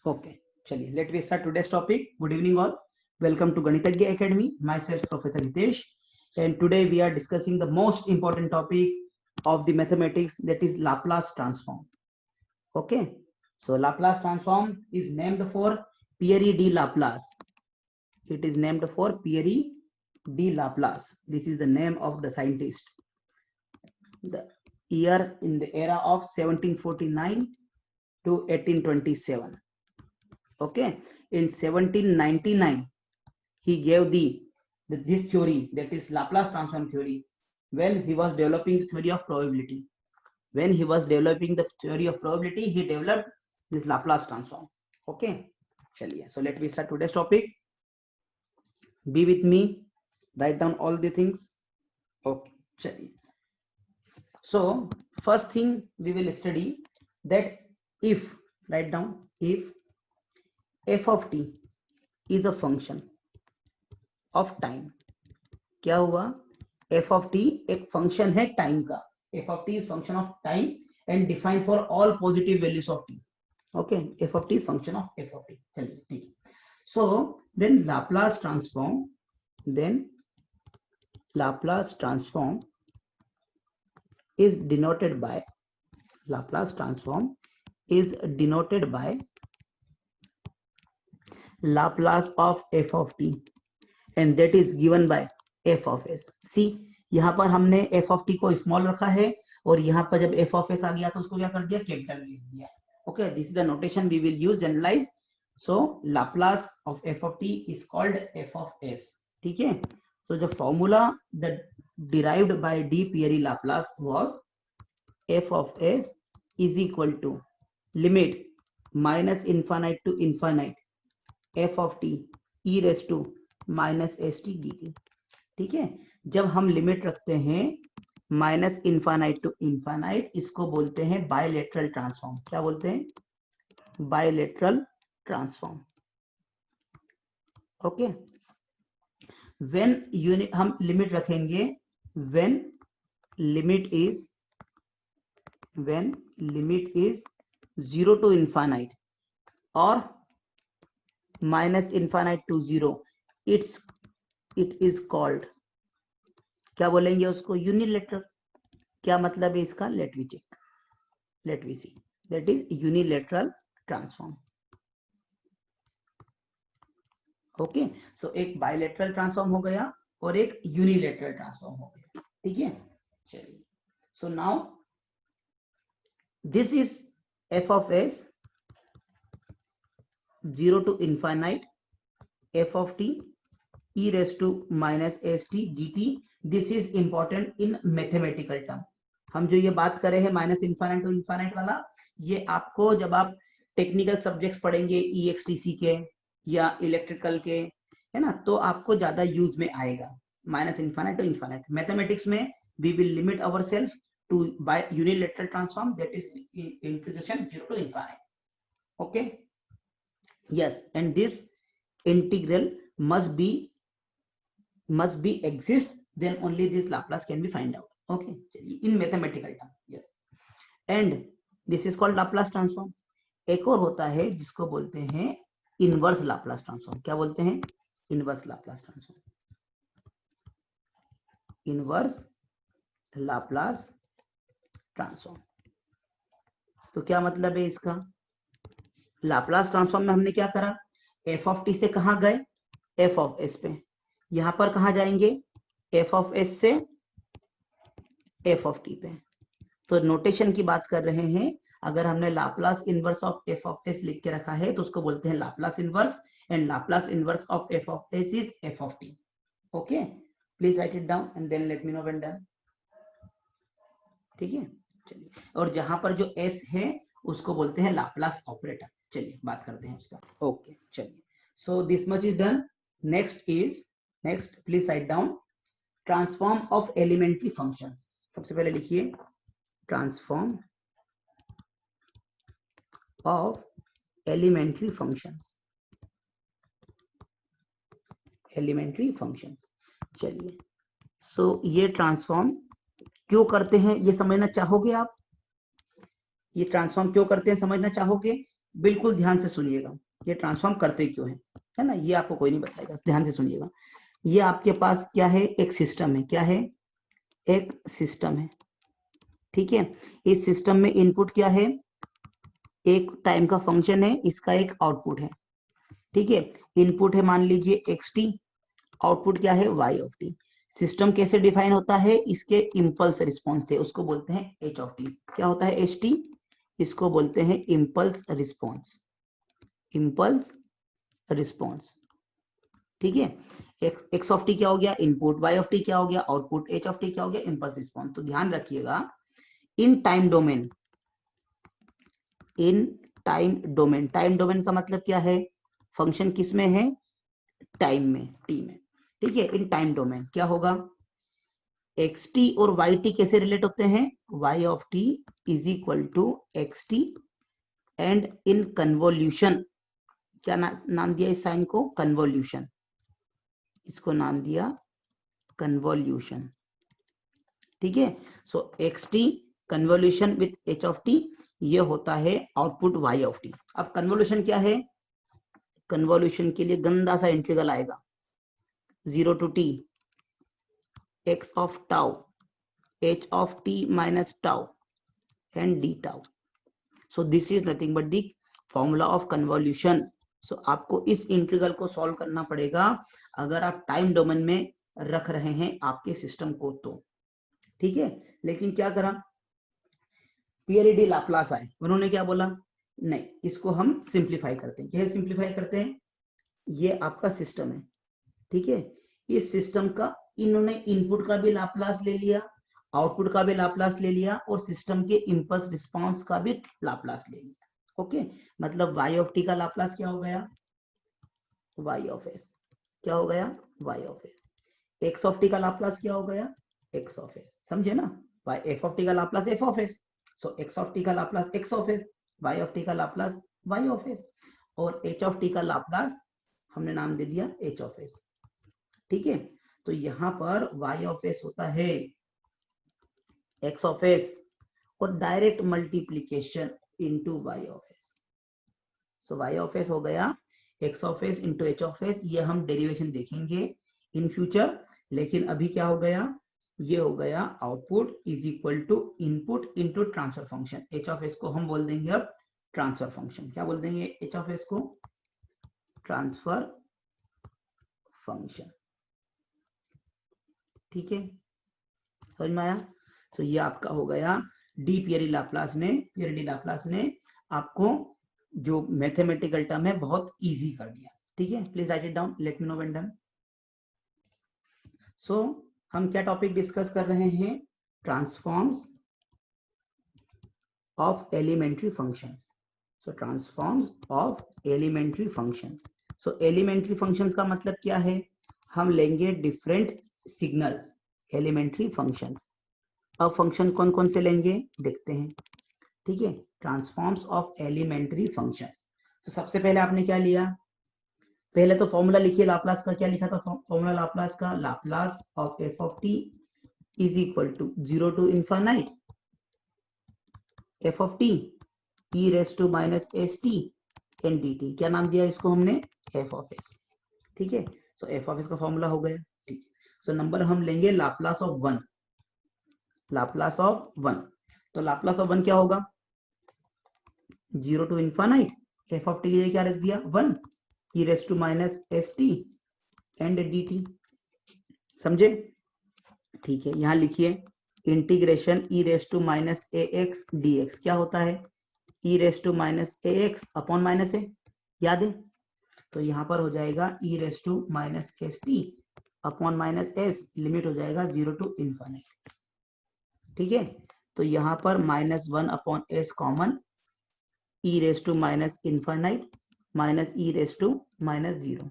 Okay, चलिए let me start today's topic. Good evening all. Welcome to Ganitagya Academy. Myself Professor Hitesh, and today we are discussing the most important topic of the mathematics, that is Laplace transform. Okay, so Laplace transform is named for Pierre de Laplace. It is named for Pierre de Laplace. This is the name of the scientist. The year in the era of 1749 to 1827. Okay, in 1799 he gave this theory, that is Laplace transform theory, when he was developing the theory of probability. When he was developing the theory of probability, he developed this Laplace transform. Okay, chaliye, so let me start today's topic. Be with me, write down all the things. Okay, chaliye. So first thing we will study that if, write down, if f of t is a function of time. क्या हुआ? f of t एक function है time का. f of t is function of time and defined for all positive values of t. Okay, f of t is function of f of t. चलिए ठीक है. So then Laplace transform is denoted by Laplace of f of t, and that is given by f of s. See, यहाँ पर हमने f of t को small रखा है और यहाँ पर जब f of s आ गया तो उसको क्या कर दिया? कैपिटल में लिख दिया. Okay, this is the notation we will use generalise. So Laplace of f of t is called f of s. ठीक है. So the formula that derived by d Pierre Laplace was f of s is equal to limit minus infinite to infinite f of t e raised to minus s t d t. ठीक है. जब हम limit रखते हैं minus infinite to infinite, इसको बोलते हैं bilateral transform. क्या बोलते हैं? Bilateral transform. Okay. When unit हम लिमिट रखेंगे, when limit is 0 to infinite और minus infinite to 0, it is called, क्या बोलेंगे उसको? यूनिलेटरल. क्या मतलब है इसका? Let we check, let we see. That is unilateral transform. Okay. So एक बायलेटरल ट्रांसफॉर्म हो गया और एक यूनिलेटरल ट्रांसफॉर्म हो गया. ठीक है. चलिए. So now this is f of s 0 to infinite f of t e raised to minus st dt. This is important in mathematical term. हम जो ये बात कर रहे हैं माइनस इनफाइनाइट टू इनफाइनाइट वाला, ये आपको जब आप टेक्निकल सब्जेक्ट्स पढ़ेंगे EXTC के या इलेक्ट्रिकल के, है ना, तो आपको ज्यादा यूज में आएगा. Minus infinite to infinite. Mathematics में we will limit our self to by unilateral transform, that is integration 0 to infinite. Okay. Yes, and this integral must be exist, then only this Laplace can be find out. Okay, in mathematical term. Yes, and this is called Laplace transform. एक और होता है जिसको बोलते हैं inverse Laplace transform. क्या बोलते हैं? Inverse Laplace transform. Inverse Laplace transform. तो क्या मतलब है इसका? लाप्लास ट्रांसफॉर्म में हमने क्या करा? f of t से कहां गए? f of s पे. यहां पर कहां जाएंगे? f of s से f of t पे. तो नोटेशन की बात कर रहे हैं. अगर हमने Laplace inverse of f of s लिख के रखा है तो उसको बोलते हैं Laplace inverse, and Laplace inverse of f of s is f of t. Okay, please write it down and then let me know when done. ठीक है. चलिए. और जहां पर जो s है उसको बोलते हैं लाप्लास ऑपरेटर. चलिए बात करते हैं उसका. ओके, चलिए. So this much is done. Next please write down transform of elementary functions. सबसे पहले लिखिए ट्रांसफॉर्म ऑफ एलिमेंट्री फंक्शंस. चलिए. सो ये ट्रांसफॉर्म क्यों करते हैं ये समझना चाहोगे आप? ये ट्रांसफॉर्म क्यों करते हैं समझना चाहोगे? बिल्कुल ध्यान से सुनिएगा, ये ट्रांसफॉर्म करते क्यों है ना, ये आपको कोई नहीं बताएगा, ध्यान से सुनिएगा। ये आपके पास क्या है, एक सिस्टम है, क्या है, एक सिस्टम है, ठीक है। इस सिस्टम में इनपुट क्या है, एक टाइम का फंक्शन है, इसका एक आउटपुट है, ठीक है। इनपुट है मान लीजिए एक्स टी, आउटपुट क्या है वाई ऑफ टी। सिस्टम कैसे डिफाइन होता है, इसके इम्पल्स रिस्पॉन्स थे, उसको बोलते हैं एच ऑफ टी। क्या होता है एच टी, इसको बोलते हैं इम्पल्स रिस्पॉन्स, इम्पल्स रिस्पॉन्स, ठीक है। एक्स ऑफ टी क्या हो गया इनपुट, वाई ऑफ टी क्या हो गया आउटपुट, एच ऑफ टी क्या हो गया इम्पल्स रिस्पॉन्स। तो ध्यान रखिएगा, in time domain, in time domain, time domain का मतलब क्या है, फंक्शन किस में है, टाइम में, टी में, ठीक है। इन टाइम डोमेन क्या होगा, एक्स टी और वाई टी कैसे रिलेट होते हैं, y of t is equal to x t, and in convolution, क्या नाम दिया इस साइन को, कन्वोल्यूशन, इसको नाम दिया कन्वोल्यूशन, ठीक है। So x t convolution with h of t, ये होता है आउटपुट वाई ऑफ टी। अब कन्वोल्यूशन क्या है, कन्वोल्यूशन के लिए गंदा सा इंटीग्रल आएगा, 0 to t x of tau h of t minus tau and d tau. So this is nothing but the formula of convolution. So आपको इस इंटीग्रल को सॉल्व करना पड़ेगा अगर आप टाइम डोमेन में रख रहे हैं आपके सिस्टम को तो, ठीक है। लेकिन क्या करा, पियर डी लाप्लास आए, उन्होंने क्या बोला, नहीं इसको हम सिंप्लीफाई करते हैं। कैसे सिंप्लीफाई करते हैं, ये आपका सिस्टम है, ठीक है। इस सिस्टम का इन्होंने इनपुट का भी लाप्लास ले लिया, आउटपुट का भी लाप्लास ले लिया, और सिस्टम के इंपल्स रिस्पांस का भी लाप्लास ले लिया, ओके। मतलब y ऑफ टी का लाप्लास क्या हो गया, y ऑफ s, क्या हो गया y of s। x of t का लाप्लास क्या हो गया, x ऑफ s, समझे ना, y f ऑफ टी का Laplace f of s, so x of t का Laplace x of s, y of t का लाप्लास y ऑफ s, और h ऑफ टी का लाप्लास हमने नाम दे दिया h ऑफ s, ठीक है। तो यहां पर y ऑफ s होता है x ऑफ s और direct multiplication into y of s। So y of s हो गया x of s into h of s, ये हम डेरिवेशन देखेंगे इन फ्यूचर। लेकिन अभी क्या हो गया, ये हो गया output is equal to input into transfer function. h of s को हम बोल देंगे अब ट्रांसफर फंक्शन, क्या बोल देंगे h ऑफ s को, ट्रांसफर फंक्शन, ठीक है, समझ में आया। सो ये आपका हो गया डी पियरी लाप्लास ने, पियरी डी लाप्लास ने आपको जो मैथमेटिकल टर्म है बहुत इजी कर दिया, ठीक है। Please write it down, let me know when done. So हम क्या टॉपिक डिस्कस कर रहे हैं, transforms of elementary functions. So transforms of elementary functions. So elementary functions का मतलब क्या है, हम लेंगे डिफरेंट सिग्नल्स, एलिमेंट्री फंक्शंस। अब फंक्शन कौन कौन से लेंगे देखते हैं, ठीक है। Transforms of elementary functions. तो सबसे पहले आपने क्या लिया, पहले तो फॉर्मूला लिखिए लाप्लास का, क्या लिखा था फॉर्मूला लाप्लास का, Laplace of f of t is equal to 0 to infinite f of t e raise to minus s t and d t. क्या नाम दिया इसको हमने, एफ ऑफ एस, ठीक है। सो एफ ऑफ एस का फॉर्मूला हो गया, ठीक है। सो नंबर हम लेंगे लाप्लास ऑफ 1, लाप्लास ऑफ 1। तो लाप्लास ऑफ 1 क्या होगा, 0 to infinite f of t के लिए क्या रख दिया 1 e raise to minus s t and d t, समझे, ठीक है। यहां लिखिए integration e raise to minus a x d x, क्या होता है e raise to minus a x upon minus a, याद है। तो यहां पर हो जाएगा e raise to minus s t upon minus s, limit हो जाएगा 0 टू इनफाइनाइट, ठीक है। तो यहां पर -1 upon s common, e raise to minus infinite minus e raise to minus 0,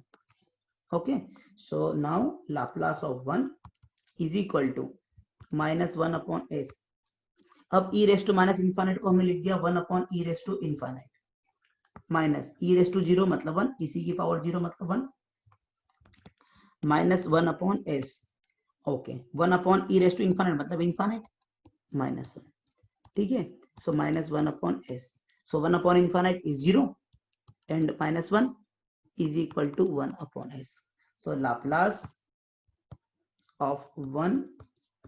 okay. So now Laplace of 1 is equal to -1 upon s. अब e raise to minus infinite को हमने लिख दिया 1 upon e raise to infinite minus e raise to 0 मतलब 1, इसी की power 0 मतलब 1, -1 upon s, okay. 1 upon e raise to infinite मतलब इनफाइनाइट, -1, ठीक है। So -1 upon s, so 1 upon infinite is 0 and -1 is equal to 1 upon s. So Laplace of 1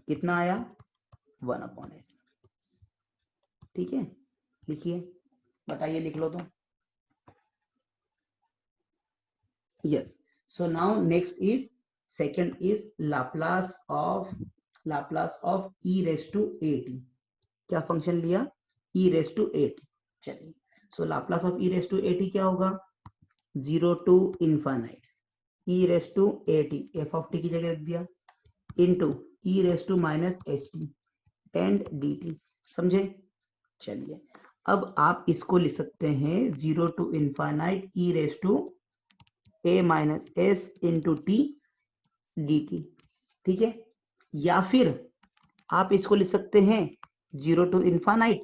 कितना आया? 1 upon s. ठीक है, लिखिए, बताइए, लिख लो तो. Yes. So now next is second is Laplace of e raise to at. क्या फंक्शन लिया? e raise to at. चलिए, so Laplace of e raise to at क्या होगा? 0 to infinite e raise to at, f of t की जगह रख दिया, into e raise to minus st and dt. समझे? चलिए, अब आप इसको लिख सकते हैं 0 to infinite e raise to a minus s into t dt. ठीक है, या फिर आप इसको लिख सकते हैं 0 टू इनफाइनाइट,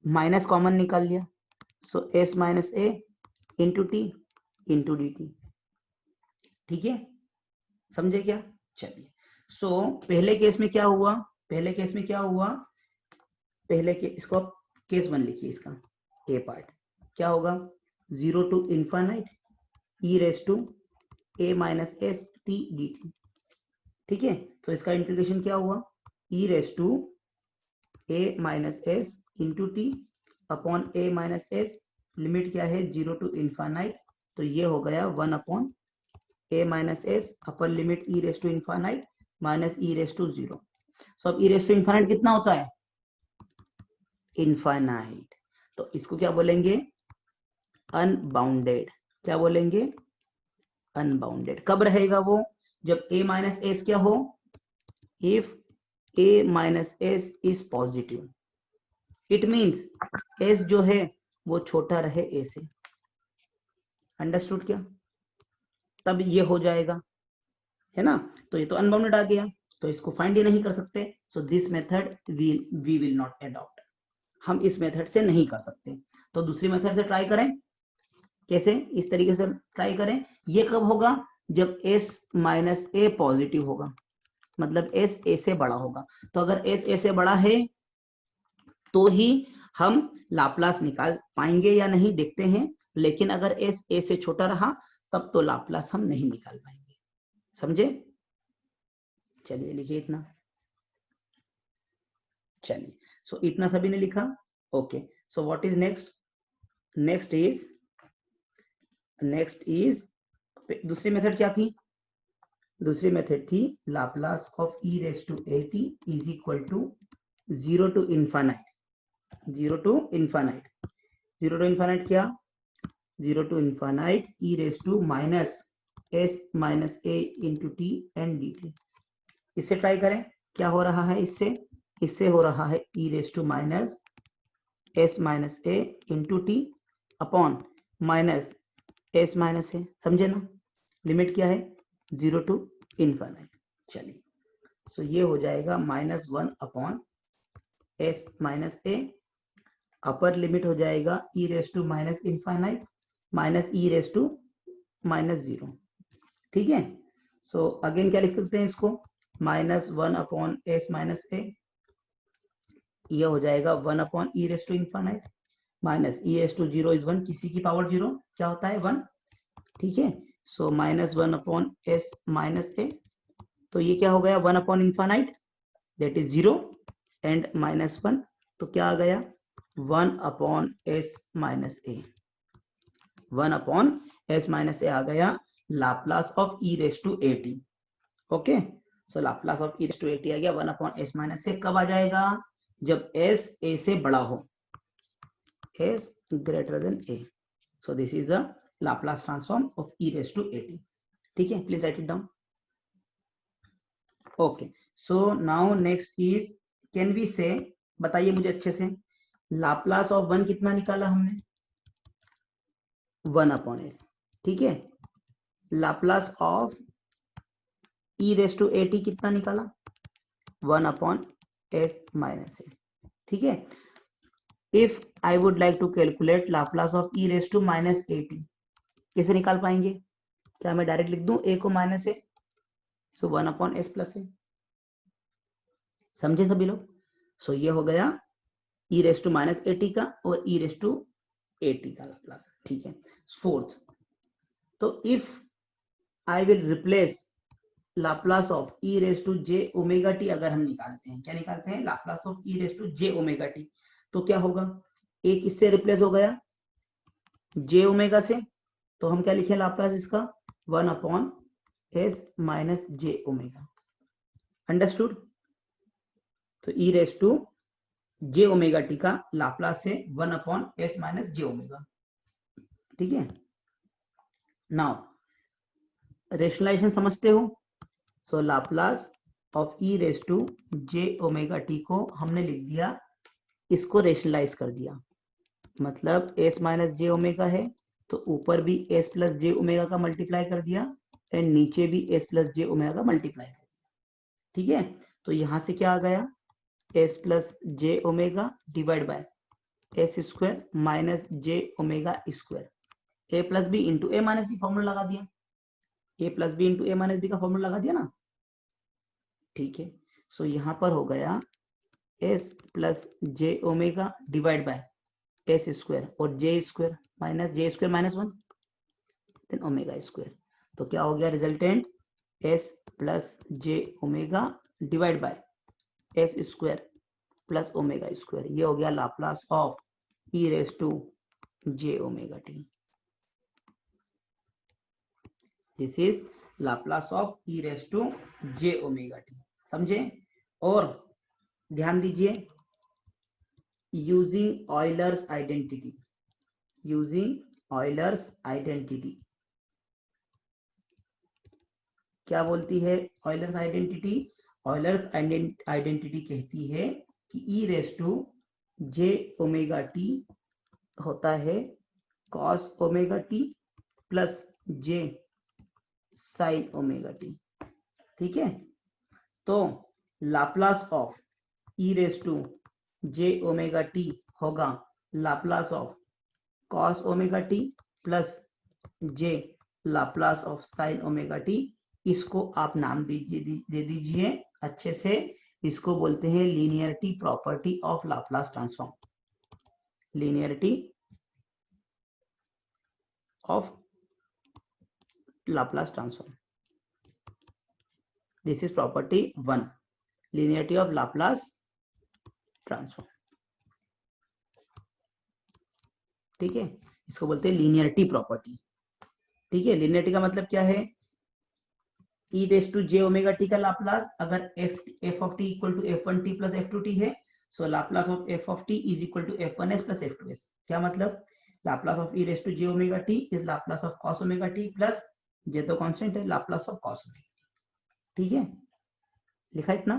माइनस कॉमन निकाल लिया, सो s minus a into T into D t. ठीक है, समझे क्या? चलिए, सो पहले केस में क्या हुआ? पहले केस में क्या हुआ? पहले के इसको आप केस 1 लिखिए, इसका ए पार्ट क्या होगा? 0 to infinite e raise to a minus s t dt. ठीक है, तो इसका इंटीग्रेशन क्या हुआ? e raise to a minus s into t upon a minus s. Limit क्या है? 0 टू इनफाइनाइट, तो ये हो गया 1 upon a minus s upper limit e raise to infinite minus e raise to 0. So अब e raise to infinite कितना होता है? इनफाइनाइट. तो इसको क्या बोलेंगे? अनबाउंडेड. क्या बोलेंगे? अनबाउंडेड. कब रहेगा वो? जब a माइनस एस क्या हो? If a minus S is positive, it means s जो है वो छोटा रहे a से. अंडरस्टूड क्या? तब ये हो जाएगा, है ना? तो ये तो अनबाउंडेड आ गया, तो इसको फाइंड ही नहीं कर सकते. So this method we will not adopt. हम इस मेथड से नहीं कर सकते, तो दूसरी मेथड से ट्राई करें. कैसे? इस तरीके से ट्राई करें. ये कब होगा? जब s माइनस ए पॉजिटिव होगा, मतलब s a से बड़ा होगा. तो अगर s a से बड़ा है तो ही हम लाप्लास निकाल पाएंगे या नहीं देखते हैं, लेकिन अगर s a से छोटा रहा तब तो लाप्लास हम नहीं निकाल पाएंगे. समझे? चलिए, लिखिए इतना. चलिए, सो इतना सभी ने लिखा. Okay, so what is next? Next is दूसरी मेथड क्या थी? दूसरी मेथड थी Laplace of e raise to at is equal to 0 to infinite. 0 to infinite. 0 to infinite क्या? 0 to infinite e raise to minus s minus a into t and d t. इससे try करें. क्या हो रहा है इससे हो रहा है e raise to minus s minus a into t upon minus s minus a. समझे ना? लिमिट क्या है? 0 टू इनफाइनाइट. चलिए, सो ये हो जाएगा -1 upon s minus a. Upper limit हो जाएगा e raise to minus infinite minus e raise to minus 0. ठीक है, सो अगेन क्या लिख सकते हैं इसको? -1 अपॉन s माइनस a. ये हो जाएगा 1 upon e raise to infinite minus e raise to 0 is 1. किसी की पावर 0 क्या होता है? 1. ठीक है, so -1 upon s minus a. तो ये क्या हो गया? 1 upon infinite that is 0 and -1, तो क्या आ गया? 1 upon s minus a. 1 upon s minus a आ गया. Laplace of e raise to at. Okay, so Laplace of e raise to at आ गया 1 अपॉन s माइनस a. कब आ जाएगा? जब s a से बड़ा हो, s greater than a. So this is the Laplace transform of e raise to at. ठीक है, please write it down. Okay, so now next is, can we say, बताइए मुझे अच्छे से, लाप्लास ऑफ 1 कितना निकाला हमने? 1 अपॉन s. ठीक है, Laplace of e raise to at कितना निकाला? 1 अपॉन s माइनस a. ठीक है, if I would like to calculate Laplace of e raise to minus at, कैसे निकाल पाएंगे? क्या मैं डायरेक्ट लिख दूं a को minus a? So 1 upon s plus a. समझे सभी लोग? सो ये हो गया e raise to minus at का और e raise to a t का लाप्लास, ठीक है। फोर्थ, तो if I will replace Laplace of e raise to j omega t, अगर हम निकालते हैं, क्या निकालते हैं, Laplace of e raise to j omega t, तो क्या होगा, ए किससे रिप्लेस हो गया, जे ओमेगा से, तो हम क्या लिखे लाप्लास इसका, 1/s - जे ओमेगा, अंडरस्टूड। तो e raise to j omega t का लाप्लास है 1/s - जे ओमेगा, ठीक है। नाउ रेशनलाइजेशन समझते हो, so Laplace of e raise to j omega t को हमने लिख दिया, इसको रेशनलाइज कर दिया, मतलब s - जे ओमेगा है तो ऊपर भी s + जे ओमेगा का मल्टीप्लाई कर दिया एंड नीचे भी s + जे ओमेगा का मल्टीप्लाई कर दिया, ठीक है। तो यहां से क्या आ गया, s + j omega divide by s square minus J omega square, a + b into a - b formula लगा दिया, a + b into a - b का फॉर्मूला लगा दिया ना, ठीक है। सो यहां पर हो गया s + j omega divide by s square और j square minus j square -1 then omega square, तो क्या हो गया resultant, s + j omega divide by s square plus omega square, ये हो गया Laplace of e raise to j omega t, this is Laplace of e raise to j omega t, समझे। और ध्यान दीजिए, using Euler's identity, using Euler's identity, क्या बोलती है ऑयलर्स आइडेंटिटी, ऑयलर्स आइडेंटिटी कहती है कि e raise to j omega t होता है cos omega t plus j sine omega t, ठीक है। तो Laplace of e raise to j omega t होगा Laplace of cos omega t plus j Laplace of sine omega t, इसको आप नाम दे दीजिए अच्छे से, इसको बोलते हैं linearity property of Laplace transform, linearity of Laplace transform, this is property 1, linearity of Laplace transform, ठीक है। इसको बोलते हैं लीनियरिटी प्रॉपर्टी, ठीक है। लीनियरिटी का मतलब क्या है, e raise to j omega t का लाप्लास अगर f of t equal to f1t plus f2t है, so Laplace of f of t is equal to f1s plus f2s, क्या मतलब, Laplace of e raise to j omega t is Laplace of cos omega t plus j तो constant है Laplace of cos omega, ठीक है, लिखा इतना।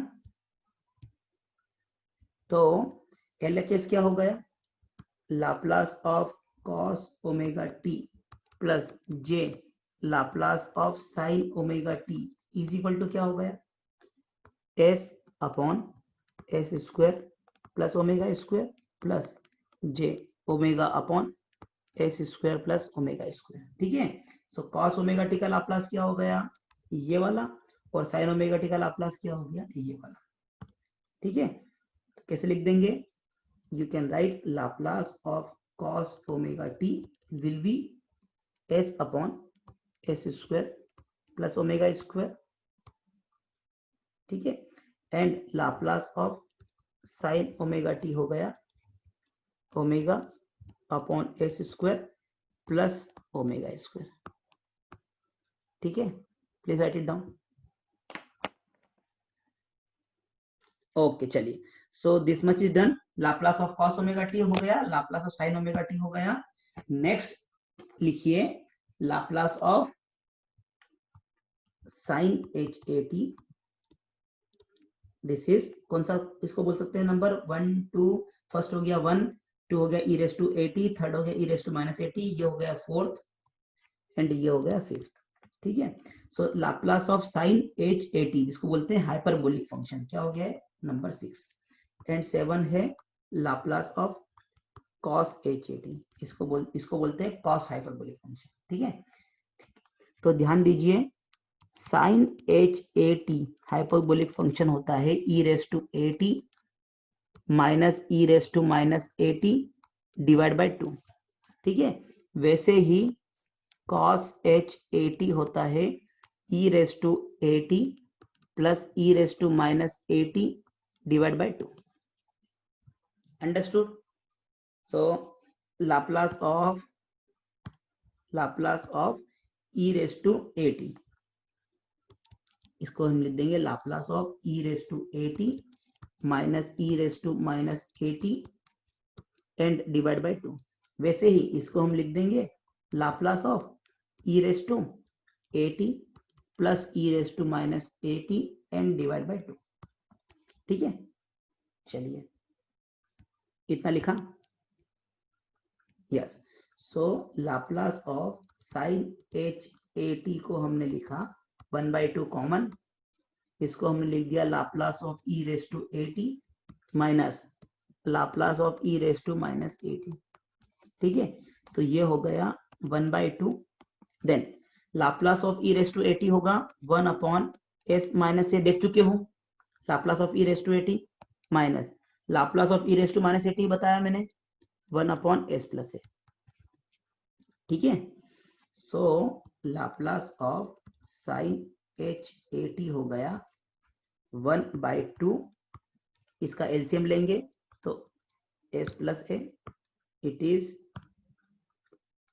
तो LHS क्या हो गया, Laplace of cos omega t plus j Laplace of sine omega t is equal to क्या हो गया, s/s square plus omega square plus j omega upon s square plus omega square, ठीक है। सो कॉस ओमेगा टी का Laplace क्या हो गया, ये वाला, और साइन ओमेगा टी का लाप्लास क्या हो गया, ये वाला, ठीक है। तो कैसे लिख देंगे, you can write Laplace of cos omega t will be s/s square plus omega square, ठीक है, and Laplace of sine omega t हो गया omega upon s square plus omega square, ठीक है। Please write it down, okay चलिए। So this much is done, Laplace of cos omega t हो गया, Laplace of sine omega t हो गया। Next लिखिए Laplace of sine HAT, this is कौन सा, इसको बोल सकते हैं नंबर 1 2, फर्स्ट हो गया 1, 2 हो गया e raise to AT, third हो गया ई रेस टू -AT, ये हो गया फोर्थ एंड ये हो गया फिफ्थ, ठीक है। So Laplace of sine HAT जिसको बोलते हैं हाइपरबोलिक फंक्शन, क्या हो गया नंबर 6 एंड 7 है लाप्लास ऑफ कॉस HAT, इसको बोलते हैं कॉस हाइपरबोलिक फंक्शन, ठीक है। तो ध्यान दीजिए साइन HAT हाइपरबोलिक फंक्शन होता है e raise to AT minus e raise to -AT divide by 2, ठीक है, वैसे ही cos h a t होता है e raise to a t plus e raise to minus a t divide by 2. Understood? So Laplace of e raise to a t, इसको हम लिख देंगे Laplace of e raise to a t minus e raise to minus a t and divide by 2. वैसे ही इसको हम लिख देंगे Laplace of e raise to a t plus e raise to minus a t and divide by 2. ठीक है, चलिए इतना लिखा. Yes, so Laplace of sine h a t को हमने लिखा 1/2 कॉमन, इसको हमने लिख दिया Laplace of e raise to a t minus Laplace of e raise to minus a t. ठीक है, तो ये हो गया 1/2. Then Laplace of e raise to a t होगा 1 अपॉन s माइनस a, देख चुके हो Laplace of e raise to a t minus Laplace of e raise to minus a t बताया मैंने 1 अपॉन s प्लस a. ठीक है, so Laplace of sine h a t हो गया 1/2, इसका एलसीएम लेंगे तो s plus a, it is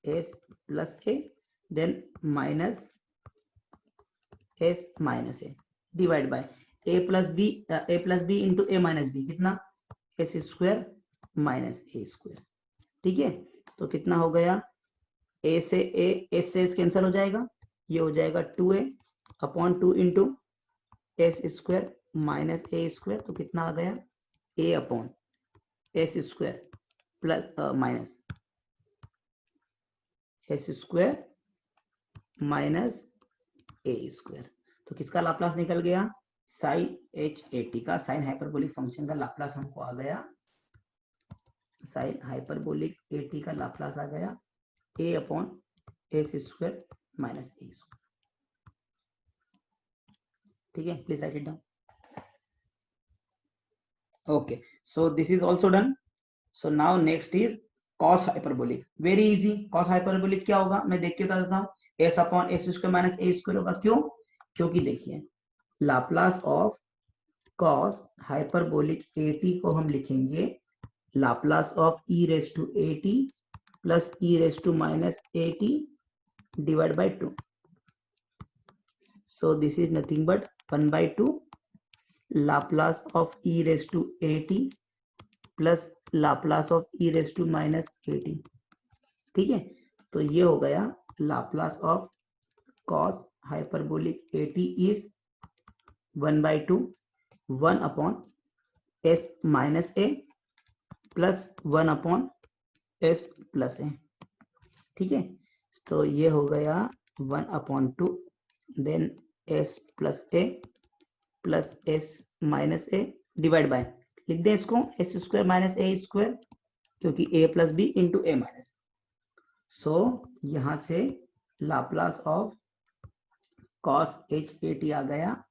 s plus a, then minus s minus a divide by a plus b into a minus b, कितना s square minus a square. ठीक है, तो कितना हो गया, a से a, s से s कैंसिल हो जाएगा, ये हो जाएगा 2a upon 2 into s square minus a square. तो कितना आ गया, a upon s square plus minus s square minus a square. तो किसका लाप्लास निकल गया, साइन h a t का, साइन हाइपरबोलिक फंक्शन का लाप्लास हमको आ गया, साइन हाइपरबोलिक a t का लाप्लास आ गया a upon s square minus a square. ठीक है, please write it down. Okay, so this is also done. So now next is cos hyperbolic. Very easy. Cos hyperbolic क्या होगा, मैं देख के बता देता हूँ, s upon s square minus a square होगा. क्यों, क्योंकि देखिए Laplace of cos hyperbolic a t को हम लिखेंगे Laplace of e raise to a t plus e raise to minus a t divide by 2. so this is nothing but 1/2 Laplace of e raise to a t plus Laplace of e raise to minus a t. ठीक है, तो ये हो गया Laplace of cos hyperbolic a t is 1/2 1 upon s minus a plus 1 upon s plus a. ठीक है, तो ये हो गया 1/2 then s plus a plus s minus a divide by, लिख दें इसको s square minus a square, क्योंकि a plus b into a minus. So यहां से Laplace of cos h a t आ गया,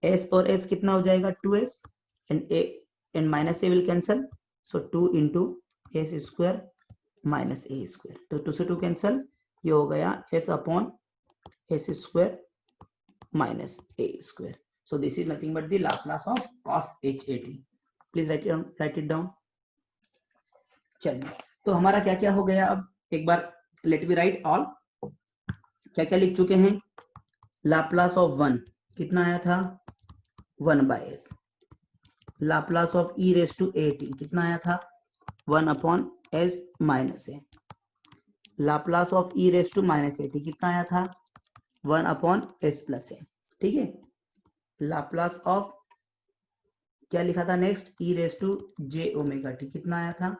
s और s कितना हो जाएगा 2s and a and minus a will cancel, so 2 into s square minus a square. तो 2 से 2 कैंसल, ये हो गया s upon s square minus a square. So this is nothing but the Laplace of cos h a t. Please write it down. चलिए, तो हमारा क्या क्या हो गया, अब एक बार लेट मी राइट ऑल. क्या क्या लिख चुके हैं, लाप्लास ऑफ 1 कितना आया था 1/s, Laplace of e raise to a t कितना आया था 1 upon s minus a, Laplace of e raise to minus a t कितना आया था 1 अपॉन s प्लस a. ठीक है, लाप्लास ऑफ क्या लिखा था next, e raise to j omega t कितना आया था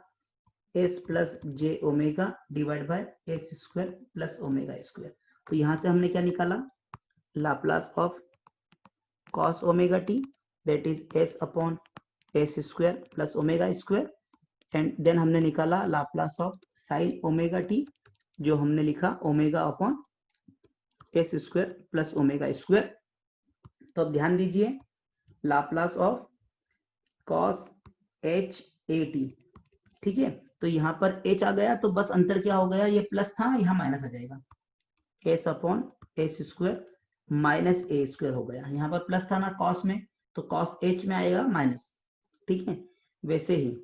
s plus j omega divide by s square plus omega square. तो यहां से हमने क्या निकाला, Laplace of cos omega t that is s upon s square plus omega square, and then हमने निकाला Laplace of sine omega t, जो हमने लिखा omega upon s square plus omega square. तो अब ध्यान दीजिए, Laplace of cos h a t ठीक है, तो यहाँ पर h आ गया, तो बस अंतर क्या हो गया, ये प्लस था यहाँ माइनस आ जाएगा, s upon s square minus a square हो गया, यहाँ पर प्लस था ना कॉस में, तो कॉस h में आएगा माइनस। ठीक है, वैसे ही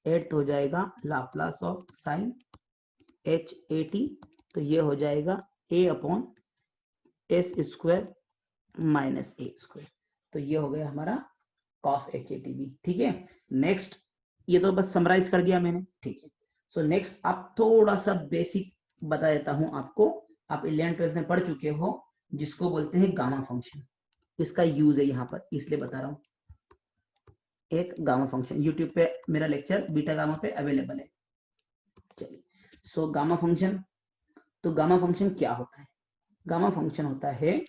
एट हो जाएगा Laplace of sine h a t, तो ये हो जाएगा a upon s square minus a square, तो ये हो गया हमारा cos h a t b. ठीक है, नेक्स्ट, ये तो बस समराइज कर दिया मैंने। ठीक है, सो नेक्स्ट आप थोड़ा सा बेसिक बता देता हूं आपको, आप 11th-12th में पढ़ चुके हो, जिसको बोलते हैं गामा फंक्शन। इसका यूज है यहाँ पर, इसलिए बता रहा हूं, एक गामा फंक्शन। यूट्यूब पे मेरा लेक्चर बीटा गामा पे अवेलेबल है। चलिए, सो गामा फंक्शन, तो गामा फंक्शन क्या होता है? गामा फंक्शन होता है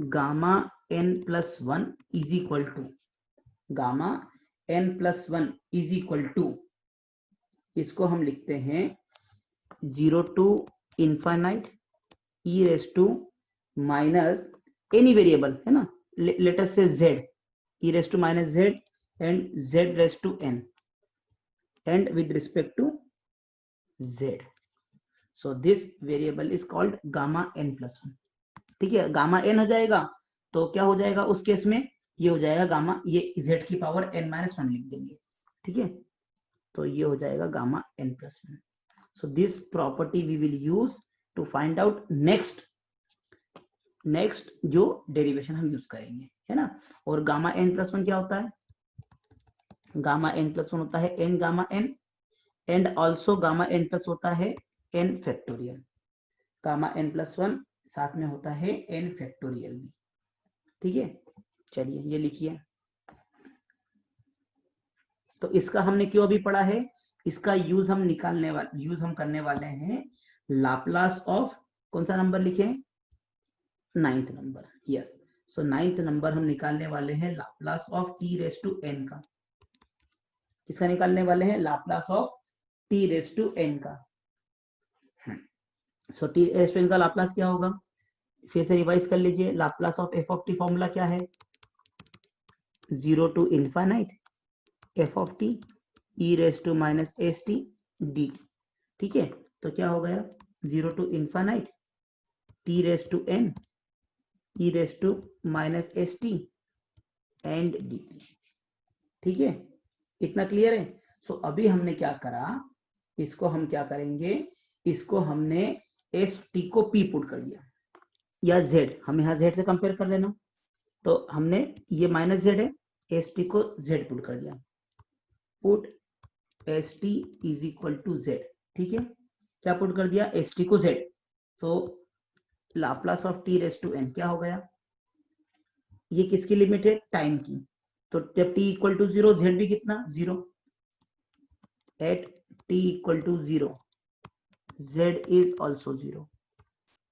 gamma n plus one is equal to, gamma n plus one is equal to, इसको हम लिखते हैं 0 to infinite e raise to minus any variable है ना, let's say z, e raise to minus z and z raise to n and with respect to z, so this variable is called gamma n plus one. ठीक है, gamma n हो जाएगा तो क्या हो जाएगा उस केस में, ये हो जाएगा गामा, ये z की पावर n माइनस वन लिख देंगे। ठीक है, तो ये हो जाएगा gamma n plus one. So this property we will use to find out next जो डेरिवेशन हम यूज करेंगे, है ना। और गामा n प्लस वन क्या होता है? गामा n प्लस वन होता है n gamma n, and also gamma n plus होता है n factorial. Gamma n plus one साथ में होता है n फैक्टोरियल भी। ठीक है, चलिए ये लिखिए। तो इसका हमने क्यों अभी पढ़ा है, इसका यूज हम करने वाले हैं लाप्लास ऑफ, कौन सा नंबर लिखे, 9th नंबर। यस, सो 9th नंबर हम निकालने वाले हैं Laplace of t raise to n का। किसका निकालने वाले हैं? Laplace of t raise to n का। So t raise to n का लाप्लास क्या होगा, फिर से रिवाइज कर लीजिए। Laplace of f of t formula क्या है? 0 to infinite f of t e raise to minus s t d. ठीक है, तो क्या हो गया, 0 to infinite t raise to n e raise to minus s t and d t. ठीक है, इतना क्लियर है। सो अभी हमने क्या करा, इसको हम क्या करेंगे, इसको हमने एस टी को p पुट कर दिया, या z, हम यहाँ z से कंपेयर कर लेना, तो हमने ये माइनस z है, एस टी को z पुट कर दिया, put s t is equal to z। ठीक है, क्या पुट कर दिया, एस टी को z, तो Laplace of t raise to n क्या हो गया, ये किसकी लिमिट है, टाइम की, तो जब t equal to zero, z भी कितना, zero, at t equal to zero z is also zero,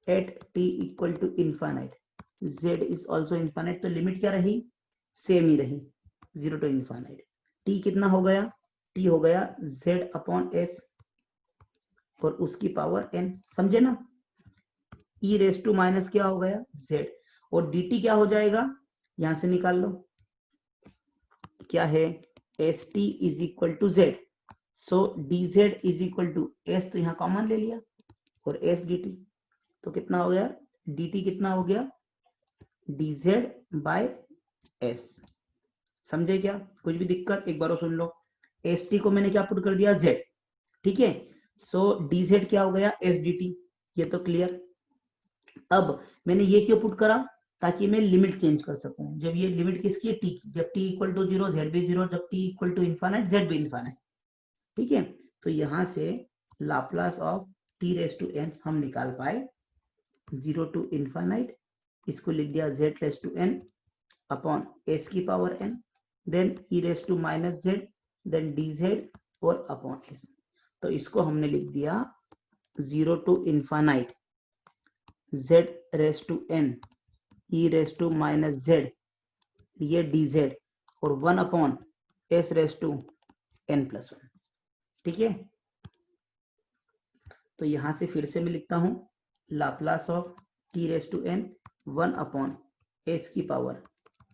at t equal to infinite z is also infinite, तो लिमिट क्या रही, सेम ही रही, 0 टू इनफाइनाइट। t कितना हो गया, t हो गया z अपॉन s और उसकी पावर n, समझे ना। e रेस टू माइनस क्या हो गया, z, और dt क्या हो जाएगा, यहां से निकाल लो, क्या है, s t is equal to z, so d z is equal to s, तो यहाँ कॉमन ले लिया, और एस डी टी, तो कितना हो गया, डी टी कितना हो गया, डी जेड बाय एस। समझे क्या, कुछ भी दिक्कत एक बार सुन लो। एस टी को मैंने क्या पुट कर दिया, जेड। ठीक है, सो डी जेड क्या हो गया, एस डी टी, ये तो क्लियर। अब मैंने ये क्यों पुट करा, ताकि मैं लिमिट चेंज कर सकूं, जब ये लिमिट किसकी है, टी की, जब t equal to zero z भी जीरो, जब t equal to infinite z भी इनफाइनाइट। ठीक है, तो यहां से Laplace of t raise to n हम निकाल पाए 0 टू इनफाइनाइट, इसको लिख दिया z raise to n upon s की power n, then e raise to minus z, then d z और अपॉन एस, तो इसको हमने लिख दिया 0 to infinite z raise to n e raise to minus z, ये dz, और 1 upon s raise to n plus one. ठीक है, तो यहां से फिर से मैं लिखता हूं Laplace of t raise to n 1 upon s की पावर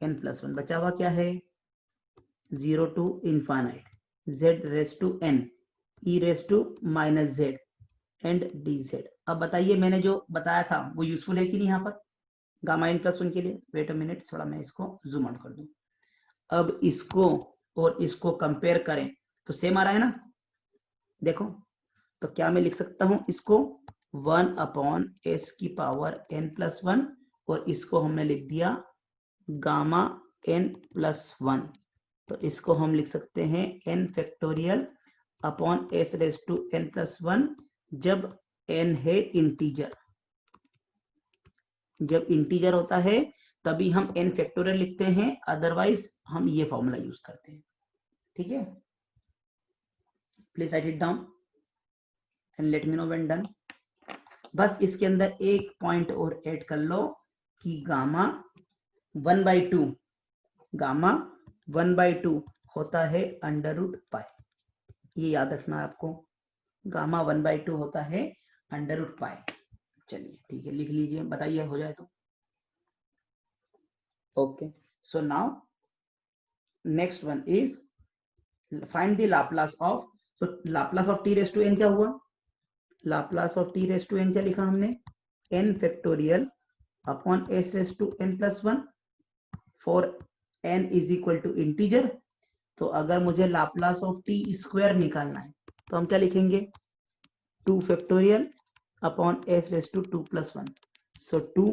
n प्लस वन, बचा हुआ क्या है 0 to infinite z raise to n e raise to minus z and dz। अब बताइए मैंने जो बताया था वो यूजफुल है कि नहीं यहाँ पर गामा n प्लस वन के लिए। वेट अ मिनट, थोड़ा मैं इसको जूम आउट कर दूं। अब इसको और इसको कंपेयर करें तो सेम आ रहा है ना, देखो। तो क्या मैं लिख सकता हूं इसको 1/s की पावर n प्लस वन, और इसको हमने लिख दिया गामा n प्लस वन। तो इसको हम लिख सकते हैं n factorial upon s raise to n plus one, जब n है इंटीजर। जब इंटीजर होता है तभी हम n फैक्टोरियल लिखते हैं, अदरवाइज हम ये फॉर्मूला यूज करते हैं। ठीक है, please write it down and let me know when done. बस इसके अंदर एक पॉइंट और ऐड कर लो कि गामा 1/2, गामा 1/2 होता है अंडर रूट पाई। ये याद रखना है आपको, गामा 1/2 होता है अंडर रूट पाई। चलिए ठीक है, लिख लीजिए, बताइए हो जाए तो। Okay, so now next one is find the Laplace of, so Laplace of t raise to n क्या हुआ, Laplace of t raise to n क्या लिखा हमने, n factorial upon s raise to n plus one for n is equal to integer. तो अगर मुझे Laplace of T square निकालना है तो हम क्या लिखेंगे, 2 factorial upon s raise to 2 plus one. So 2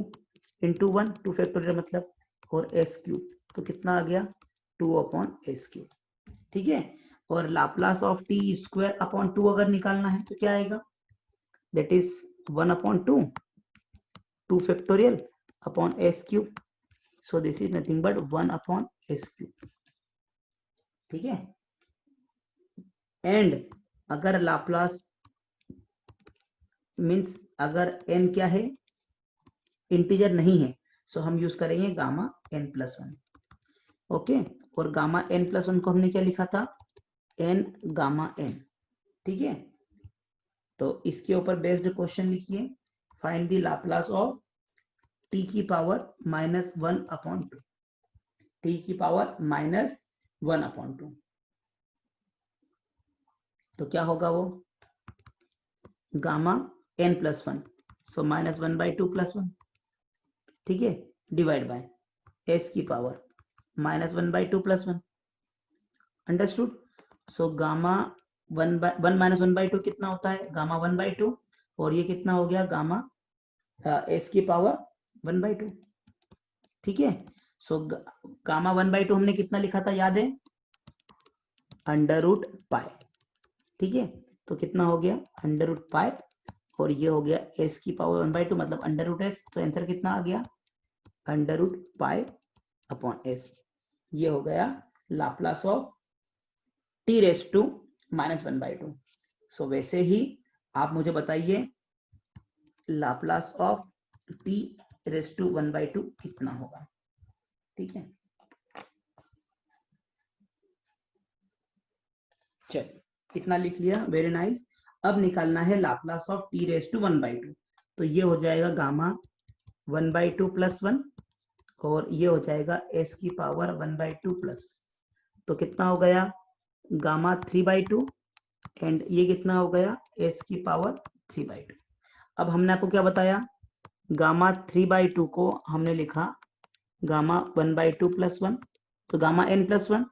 into 1, 2 factorial मतलब, और s क्यूब, तो कितना आ गया 2/s क्यूब। ठीक है, और Laplace of T square upon 2 अगर निकालना है तो क्या आएगा, that is 1/2, 2 factorial upon s cube. So this is nothing but 1/s cube. ठीक है, एंड अगर लाप्लास मीन्स अगर n क्या है, इंटीजर नहीं है, सो हम यूज करेंगे gamma n plus one. Okay, और गामा n प्लस वन को हमने क्या लिखा था, n गामा n। ठीक है, तो इसके ऊपर बेस्ड क्वेश्चन लिखिए, find the Laplace of t की पावर -1/2, t की पावर -1/2। तो क्या होगा वो, गामा n प्लस वन, सो -1/2 प्लस वन। ठीक है, डिवाइड बाय s की power -1/2 plus one. Understood. So gamma 1 कितना होता है, गामा 1/2, और ये कितना हो गया गामा s की पावर 1/2। ठीक है, सो गामा 1/2 हमने कितना लिखा था याद है, अंडर रूट पाई। ठीक है, तो कितना हो गया अंडर रूट पाई, और ये हो गया s की पावर 1/2 मतलब अंडर रूट s। तो आंसर कितना आ गया, under root pi upon s। ये हो गया Laplace of t raise to -1/2। So वैसे ही आप मुझे बताइए Laplace of t raise to 1/2 कितना होगा। ठीक है, चलिए कितना लिख लिया, वेरी नाइस। अब निकालना है Laplace of t raise to 1/2। तो ये हो जाएगा गामा 1/2 प्लस वन, और ये हो जाएगा s की पावर 1/2 प्लस। तो कितना हो गया गामा 3/2, एंड ये कितना हो गया s की पावर 3/2। अब हमने आपको क्या बताया, गामा 3/2 को हमने लिखा गामा 1/2 प्लस वन। तो गामा n प्लस वन,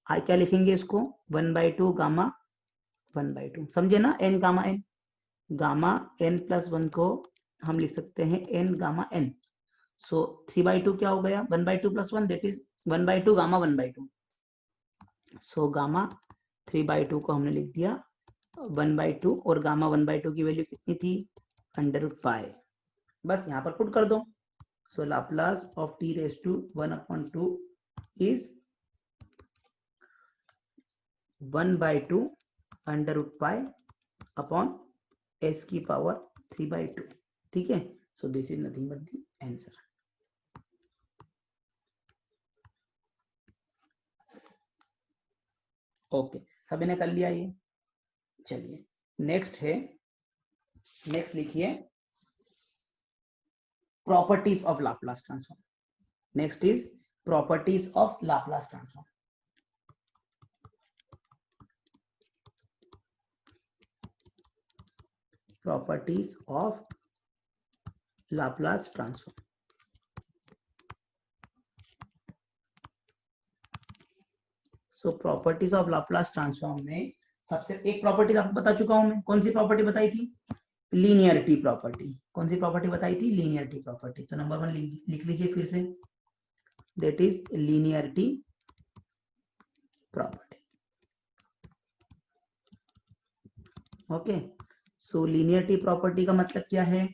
क्या लिखेंगे इसको 1/2 गामा 1/2, समझे ना, n gamma n। Gamma n plus one को हम लिख सकते हैं n गामा n। सो 3/2 क्या हो गया 1/2 plus one, that is 1/2 gamma 1/2। So gamma 3/2 को हमने लिख दिया 1/2, और गामा 1/2 की वैल्यू कितनी थी, अंडर रूट पाई। बस यहाँ पर पुट कर दो। So Laplace of t raise to 1/2 is 1/2 under root pi upon s की पावर 3/2। ठीक है, so this is nothing but the answer. Okay, सभी ने कर लिया ये। चलिए नेक्स्ट है, नेक्स्ट लिखिए properties of Laplace transform. Next is properties of Laplace transform. Properties of Laplace transform. So properties of Laplace transform में सबसे एक प्रॉपर्टी आपको बता चुका हूं मैं। कौन सी प्रॉपर्टी बताई थी? Linearity property. कौन सी प्रॉपर्टी बताई थी? Linearity property. तो नंबर 1 लिख लीजिए फिर से, that is linearity property. Okay, so linearity property का मतलब क्या है?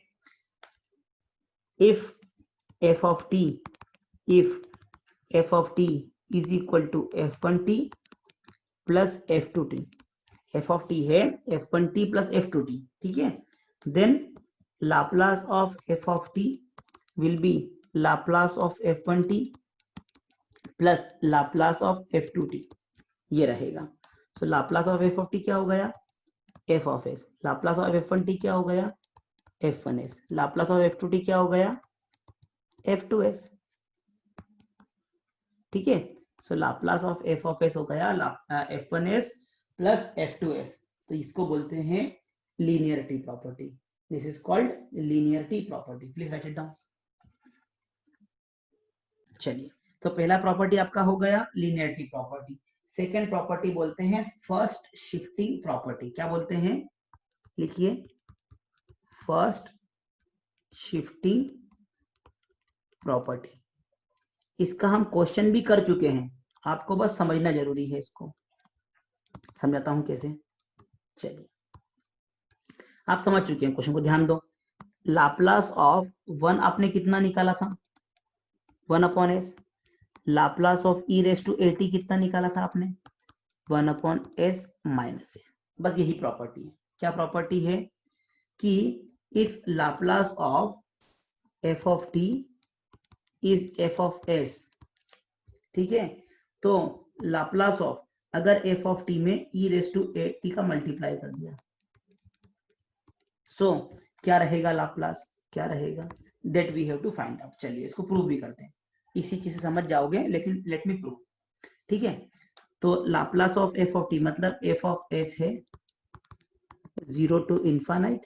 If f of t is equal to f1t plus f2t, f of t है f1t plus f2t, ठीक है, then Laplace of f of t will be Laplace of f1t plus Laplace of f2t, ये रहेगा। so Laplace of f of t क्या हो गया? f of s। Laplace of f1t क्या हो गया? f1s। Laplace of f2t क्या हो गया? f2s, ठीक है। So Laplace of f of s हो गया f1s प्लस f2s, तो इसको बोलते हैं linearity property. This is called linearity property. Please write it down. चलिए, तो पहला प्रॉपर्टी आपका हो गया लीनियरिटी प्रॉपर्टी। सेकेंड प्रॉपर्टी बोलते हैं फर्स्ट शिफ्टिंग प्रॉपर्टी। क्या बोलते हैं? लिखिए, फर्स्ट शिफ्टिंग प्रॉपर्टी। इसका हम क्वेश्चन भी कर चुके हैं, आपको बस समझना जरूरी है। इसको समझाता हूं कैसे। चलिए, आप समझ चुके हैं क्वेश्चन को, ध्यान दो। लाप्लास ऑफ 1 आपने कितना निकाला था? 1/s। Laplace of e raise to at कितना निकाला था आपने? 1/s माइनस ए। बस यही प्रॉपर्टी है। क्या प्रॉपर्टी है? कि if Laplace of f of t is f of s, ठीक है, तो लाप्लास ऑफ, अगर f of t में e रेस टू at का मल्टीप्लाई कर दिया, सो क्या रहेगा? लाप्लास क्या रहेगा? That we have to find out. चलिए, इसको प्रूव भी करते हैं। इसी चीज से समझ जाओगे, लेकिन लेट मी प्रूव, ठीक है। तो Laplace of f of t मतलब एफ ऑफ एस है 0 to infinite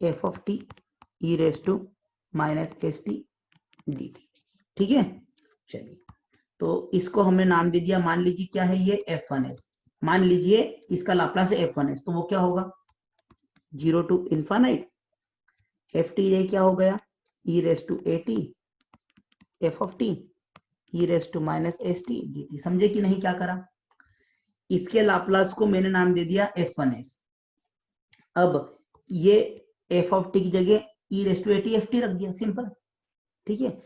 f of t e raise to minus s t d t, ठीक है। चलिए, तो इसको हमने नाम दे दिया, मान लीजिए क्या है ये? f1s। मान लीजिए इसका लाप्लास है f1s, तो वो क्या होगा? 0 to इन्फानाइट एफ टी ये क्या हो गया? E raise to a t f of t e raise to minus s t d t. समझे कि नहीं क्या करा? इसके लाप्लास को मैंने नाम दे दिया f1s। अब ये f ऑफ टी की जगह e raise to a t f t रख दिया, सिंपल, ठीक है।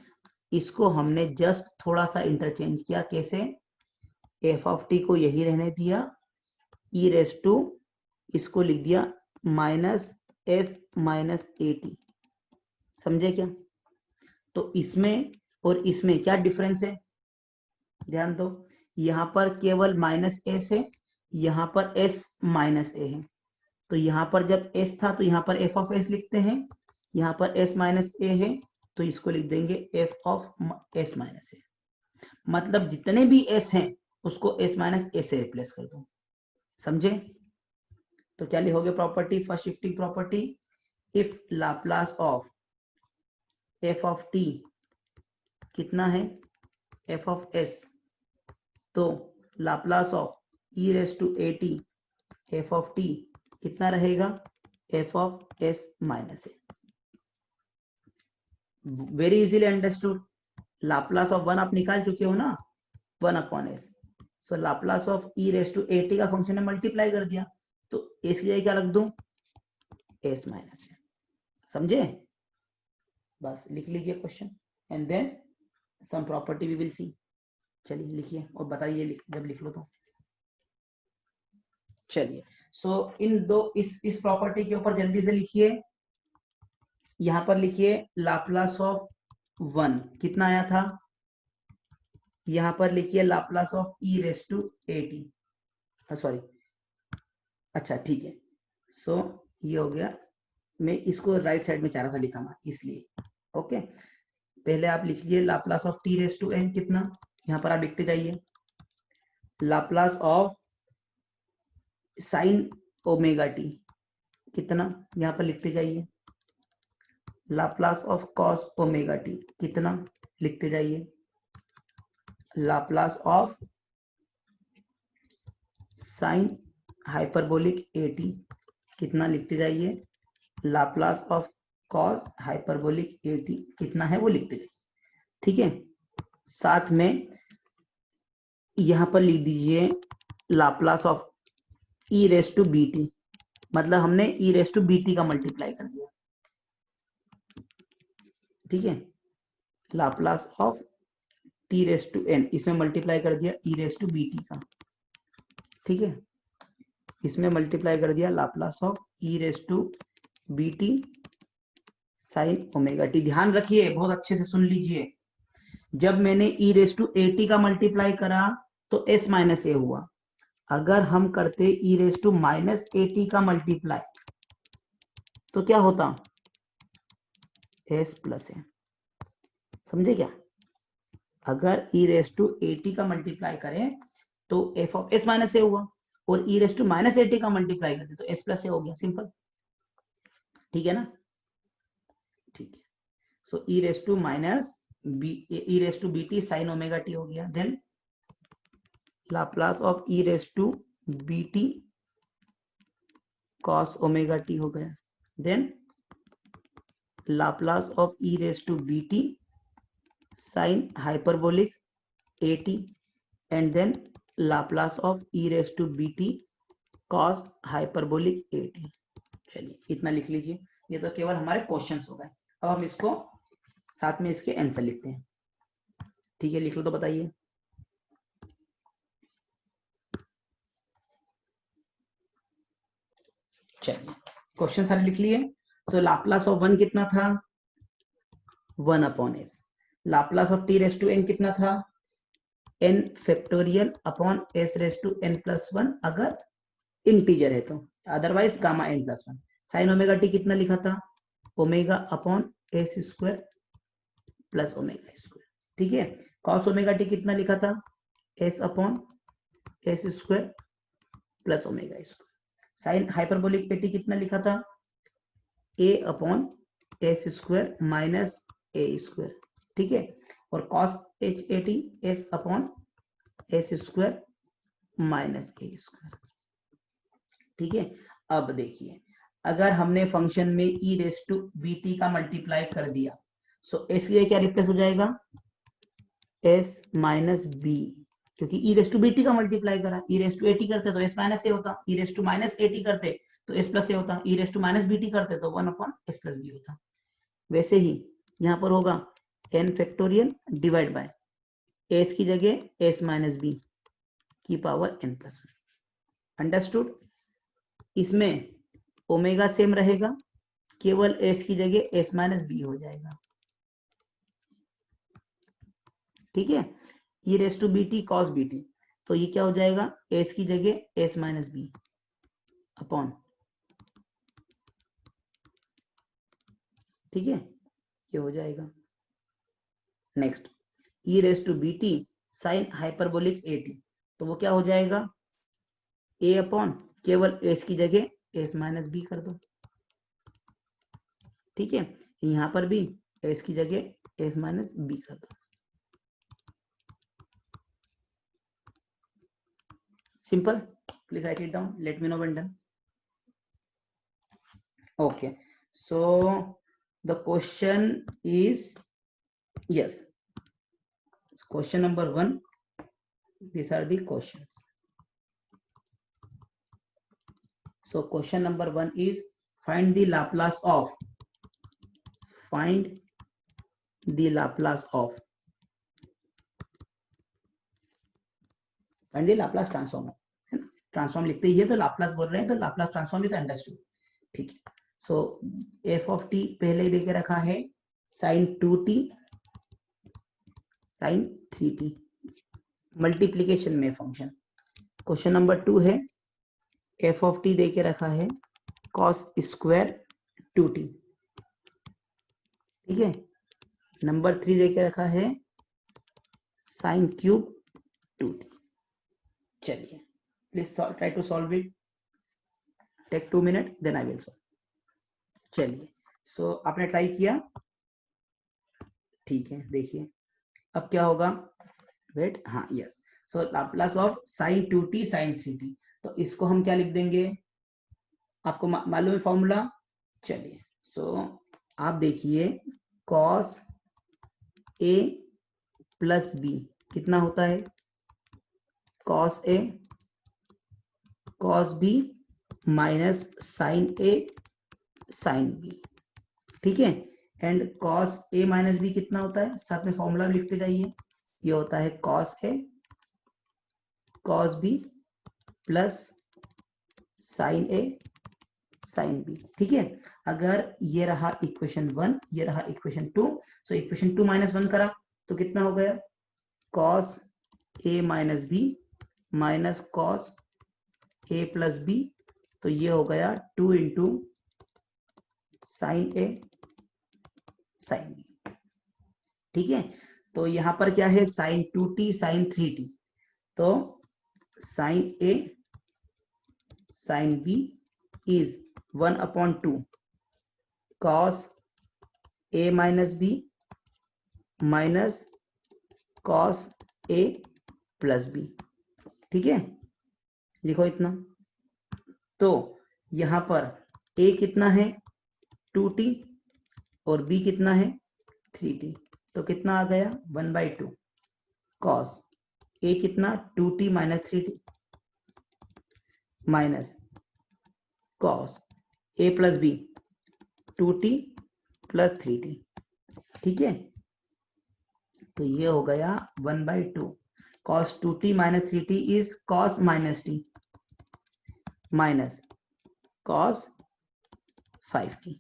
इसको हमने जस्ट थोड़ा सा इंटरचेंज किया। कैसे? एफ ऑफ टी को यही रहने दिया, ई रेस टू इसको लिख दिया minus S minus a T. समझे क्या? तो इसमें और इसमें क्या डिफरेंस है? ध्यान दो, यहां पर केवल माइनस एस है, यहां पर एस माइनस ए है। तो यहां पर जब एस था तो यहां पर एफ ऑफ एस लिखते हैं, यहां पर एस माइनस ए है तो इसको लिख देंगे एफ ऑफ एस माइनस ए। मतलब जितने भी एस हैं उसको एस माइनस ए से रिप्लेस कर दो। समझे? तो क्या लिखोगे property? First shifting property, if Laplace of f of t कितना है? एफ ऑफ एस, तो Laplace of e raise to a t f of t कितना रहेगा? F of s minus a. Very easily understood. Laplace of 1 आप निकाल चुके हो ना, 1/s। So Laplace of e raise to a t का function है मल्टीप्लाई कर दिया, तो इसलिए क्या रख दूं? एस माइनस ए। समझे? बस लिख लीजिए question and then some property we will see. चलिए लिखिए और बताइए जब लिख लो तो। चलिए, सो इन दो इस प्रॉपर्टी के ऊपर जल्दी से लिखिए। यहां पर लिखिए लाप्लास ऑफ 1 कितना आया था? यहां पर लिखिए Laplace of e raise to a t, sorry, अच्छा ठीक है। सो ये हो गया, मैं इसको राइट साइड में चाह रहा था लिखाना इसलिए, ओके। पहले आप लिखिए Laplace of t raise to n कितना, यहां पर आप लिखते जाइए Laplace of sine omega t कितना, यहाँ पर लिखते जाइए। Laplace of cos omega t कितना, लिखते जाइए। Laplace of sine hyperbolic a t कितना, लिखते जाइए। Laplace of cos hyperbolic a t कितना है वो लिखते जाइए। ठीक है, साथ में यहां पर लिख दीजिए Laplace of e raise to b t, मतलब हमने e raise to b t का मल्टीप्लाई कर दिया। ठीक है, Laplace of t raise to n, इसमें मल्टीप्लाई कर दिया e raise to b t का। ठीक है, इसमें मल्टीप्लाई कर दिया Laplace of e raise to b t sine omega t. ध्यान रखिए, बहुत अच्छे से सुन लीजिए, जब मैंने e raise to a t का मल्टीप्लाई करा तो एस माइनस ए हुआ। अगर हम करते e raise to minus a t का मल्टीप्लाई तो क्या होता, एस प्लस ए। समझे क्या? अगर e raise to a t का मल्टीप्लाई करें तो f of s minus a हुआ, और e raise to minus a t का मल्टीप्लाई करते तो एस प्लस ए हो गया। सिंपल, ठीक है ना? ठीक है, so e raise to minus b, e raise to b t sine omega t हो गया। Then Laplace of e raise to b t cos omega t हो गया। Then Laplace of e raise to b t sine hyperbolic a t, and then Laplace of e raise to b t cos hyperbolic a t. चलिए इतना लिख लीजिए, ये तो केवल हमारे क्वेश्चंस हो गए। अब हम इसको साथ में इसके आंसर लिखते हैं। ठीक है, लिख लो तो बताइए। चलिए क्वेश्चन सारे लिख लिए। सो लाप्लास ऑफ वन कितना था, 1 upon s. Laplace of t raise to n कितना था, n factorial upon s raise to n plus one, अगर इंटीजर है तो, otherwise gamma n plus one. Sine omega t कितना लिखा था, omega upon s square plus omega square. ठीक है, कॉस ओमेगा टी कितना लिखा था, s upon s square plus omega square. Sine hyperbolic a t कितना लिखा था, a upon s square minus a square. ठीक है, और cos h a T S upon s square minus a square. ठीक है, अब देखिए, अगर हमने फंक्शन में ई रेस टू बी टी का मल्टीप्लाई कर दिया, सो एस ये क्या रिप्लेस हो जाएगा, एस माइनस बी, क्योंकि e raise to b t का मल्टीप्लाई करा। E raise to a t करते तो एस माइनस ए होता, e raise to minus a t करते तो एस प्लस ए होता, e raise to minus b t करते तो 1 अपॉन एस प्लस बी होता। वैसे ही यहाँ पर होगा n factorial divide by s की जगह एस माइनस बी की power n plus one. Understood? इसमें ओमेगा सेम रहेगा, केवल एस की जगह एस माइनस बी हो जाएगा। ठीक है, e raise to b t cos b t, तो ये क्या हो जाएगा, एस की जगह एस माइनस बी अपॉन, ठीक है, ये हो जाएगा। Next, e raise to b t sine hyperbolic a t, तो वो क्या हो जाएगा, ए अपॉन केवल एस की जगह एस माइनस बी कर दो। ठीक है, यहां पर भी एस की जगह एस माइनस बी कर दो। Simple, please write it down, let me know when done. Okay, so the question is, yes, question number 1, these are the questions. So question number 1 is, find the Laplace of transform है ना, transform लिखते ही है तो Laplace बोल रहे हैं, तो Laplace transform is understood. ठीक है, सो एफ ऑफ टी पहले ही देके रखा है, sine 2t sine 3t, multiplication में फंक्शन। क्वेश्चन नंबर 2 है, एफ ऑफ टी देके रखा है कॉस स्क्वायर 2t। ठीक है, नंबर 3 देके रखा है साइन क्यूब 2t। चलिए, please try to solve it, take 2 minute, then I will solve. चलिए, सो आपने ट्राई किया, ठीक है। देखिए अब क्या होगा, वेट, हाँ yes. So Laplace of sine 2t sine 3t, तो इसको हम क्या लिख देंगे, आपको मालूम है फॉर्मूला। चलिए, सो आप देखिए कॉस ए प्लस बी कितना होता है, cos a cos b minus sine a sine b, ठीक है। And cos a minus b कितना होता है, साथ में फॉर्मूला भी लिखते जाइए, ये होता है cos a cos B plus sign a sine b, ठीक है। अगर ये रहा इक्वेशन 1, ये रहा इक्वेशन 2, सो इक्वेशन 2 माइनस 1 करा तो कितना हो गया, cos a minus b minus cos a plus B, तो ये हो गया 2 into sine a sine b, ठीक है। तो यहां पर क्या है, साइन 2t साइन 3t, तो sine a sine b is 1/2 cos a minus b minus cos a plus b, ठीक है। लिखो इतना, तो यहां पर a कितना है 2t और b कितना है 3t, तो कितना आ गया 1/2 कॉस a कितना 2t minus 3t minus cos a plus b 2t plus 3t, ठीक है। तो ये हो गया 1/2 cos 2t minus 3t is cos minus t minus cos 5t।